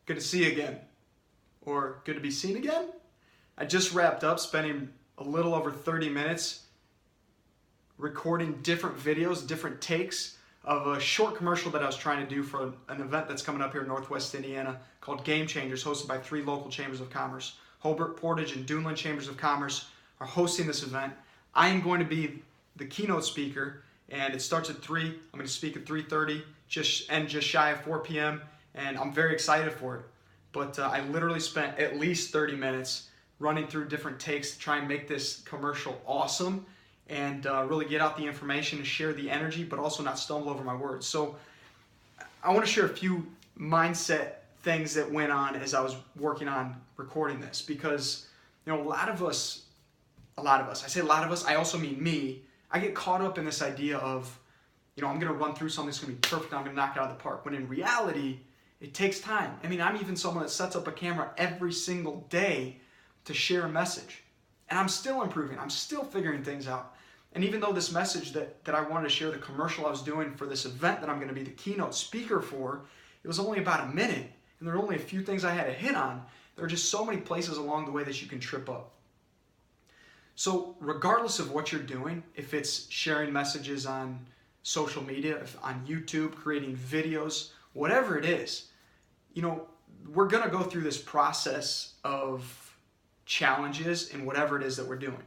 good to see you again, or good to be seen again. I just wrapped up spending a little over 30 minutes recording different videos, different takes of a short commercial that I was trying to do for an event that's coming up here in Northwest Indiana called Game Changers, hosted by 3 local chambers of commerce. Hobart, Portage, and Duneland Chambers of Commerce are hosting this event. I am going to be the keynote speaker, and it starts at 3. I'm going to speak at 3:30, just shy of 4 p.m., and I'm very excited for it. But I literally spent at least 30 minutes running through different takes to try and make this commercial awesome and really get out the information and share the energy, but also not stumble over my words. So I want to share a few mindset things that went on as I was working on recording this, because a lot of us, I say a lot of us, I also mean me, I get caught up in this idea of, I'm going to run through something that's going to be perfect, I'm going to knock it out of the park, when in reality, it takes time. I mean, I'm even someone that sets up a camera every single day to share a message. And I'm still improving. I'm still figuring things out. And even though this message that I wanted to share, the commercial I was doing for this event that I'm going to be the keynote speaker for, it was only about a minute. And there were only a few things I had to hit on. There are just so many places along the way that you can trip up. So regardless of what you're doing, if it's sharing messages on social media, if on YouTube, creating videos, whatever it is, we're going to go through this process of challenges in whatever it is that we're doing.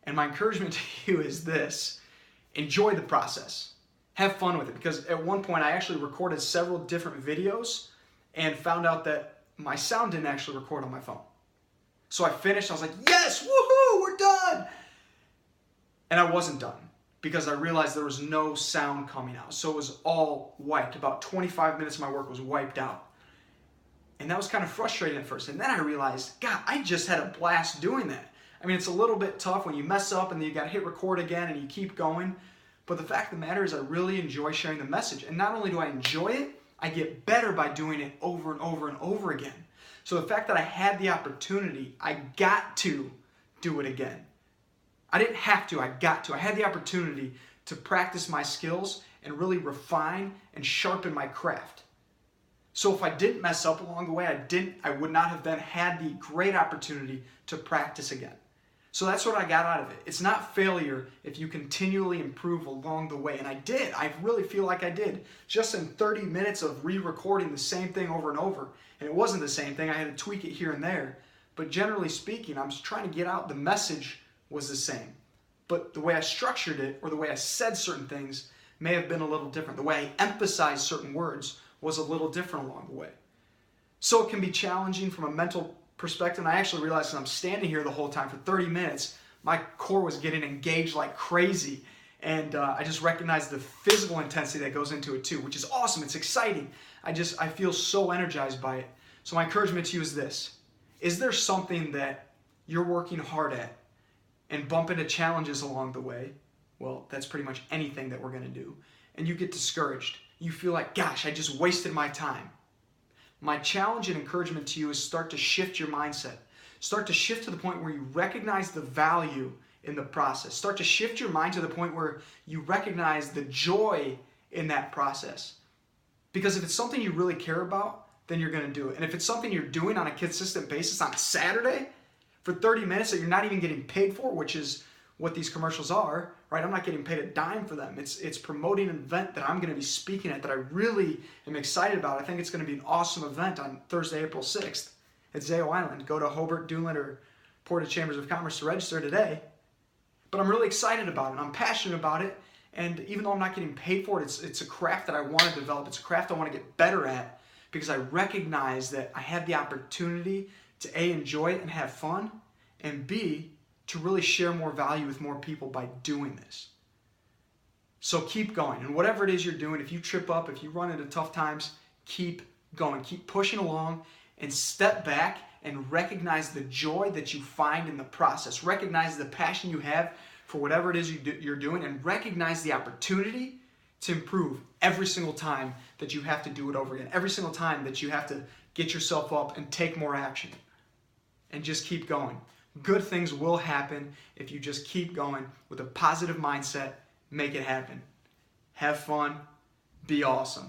And my encouragement to you is this: enjoy the process. Have fun with it. Because at one point I actually recorded several different videos and found out that my sound didn't actually record on my phone. So I finished, I was like, yes, woohoo, we're done! And I wasn't done, because I realized there was no sound coming out. So it was all wiped. About 25 minutes of my work was wiped out. And that was kind of frustrating at first. And then I realized, God, I just had a blast doing that. I mean, it's a little bit tough when you mess up and then you got to hit record again and you keep going. But the fact of the matter is I really enjoy sharing the message. And not only do I enjoy it, I get better by doing it over and over and over again. So the fact that I had the opportunity, I got to do it again. I didn't have to, I got to. I had the opportunity to practice my skills and really refine and sharpen my craft. So if I didn't mess up along the way, I would not have then had the great opportunity to practice again. So that's what I got out of it. It's not failure if you continually improve along the way. And I did. I really feel like I did. Just in 30 minutes of re-recording the same thing over and over. And it wasn't the same thing. I had to tweak it here and there. But generally speaking, I was trying to get out the message was the same. But the way I structured it, or the way I said certain things, may have been a little different. The way I emphasized certain words was a little different along the way. So it can be challenging from a mental perspective. And I actually realized as I'm standing here the whole time for 30 minutes, my core was getting engaged like crazy. And I just recognized the physical intensity that goes into it too, which is awesome. It's exciting. I feel so energized by it. So my encouragement to you is this: is there something that you're working hard at and bump into challenges along the way? Well, that's pretty much anything that we're going to do. And you get discouraged. You feel like, gosh, I just wasted my time. My challenge and encouragement to you is start to shift your mindset. Start to shift to the point where you recognize the value in the process. Start to shift your mind to the point where you recognize the joy in that process. Because if it's something you really care about, then you're going to do it. And if it's something you're doing on a consistent basis on a Saturday for 30 minutes that you're not even getting paid for, which is what these commercials are, right? I'm not getting paid a dime for them. It's promoting an event that I'm going to be speaking at that I really am excited about. I think it's going to be an awesome event on Thursday, April 6th at Zao Island. Go to Hobart, Duneland, or Portage Chambers of Commerce to register today. But I'm really excited about it. I'm passionate about it. And even though I'm not getting paid for it, it's a craft that I want to develop. It's a craft I want to get better at, because I recognize that I had the opportunity to A, enjoy it and have fun, and B, to really share more value with more people by doing this. So keep going. And whatever it is you're doing, if you trip up, if you run into tough times, keep going. Keep pushing along and step back and recognize the joy that you find in the process. Recognize the passion you have for whatever it is you're doing, and recognize the opportunity to improve every single time that you have to do it over again. Every single time that you have to get yourself up and take more action. And just keep going. Good things will happen if you just keep going with a positive mindset. Make it happen. Have fun. Be awesome.